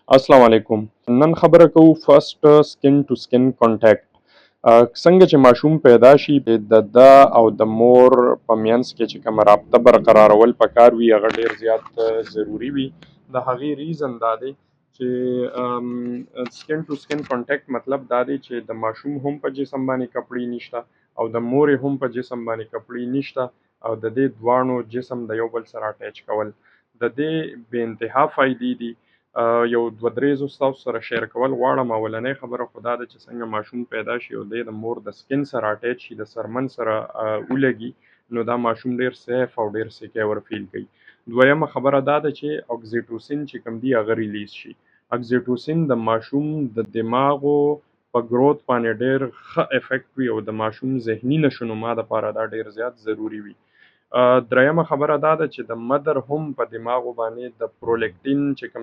السلام علیکم. نن خبره کوو فرست سکن ټو سکن کانټیکټ. څنګه چې ماشوم پیدا شي د ده او د مور په منځ کې چې کومه رابطه برقرارول پکار وي هغه ډیر زیات ضروری وي. د هغې ریزن دا دی چې سکن ټو سکن کانټیکټ مطلب دا دی چې د ماشوم هم په جسم باندې کپړې نشته او د مور هم په جسم باندې کپړې نشته او د دې دواړو جسم د یو بل سره اټیچ کول د دې بې انتها فایدې دي. یو دوه درې زه ستاسو سره شیر کول غواړم. اولنۍ خبره خو دا ده چې څنګه ماشوم پیدا شي او دی د مور د سکن سره اټیچ شي، د سرمن سره ولګي، نو دا ماشوم ډیر سیف او ډیر سیکیور فیل کوي. دویمه خبره دا ده چې اکسیټوسین چې کوم دی هغه ریلیز شي. اکسیټوسین د ماشوم د دماغو په گروث باندې ډیر ښه افیکټ وي او د ماشوم ذهني نشونما دپاره دا ډیر زیات ضروری وي. دریمه خبره دا ده چې د مدر هم په دماغو باندې د پرولیکټین چې کوم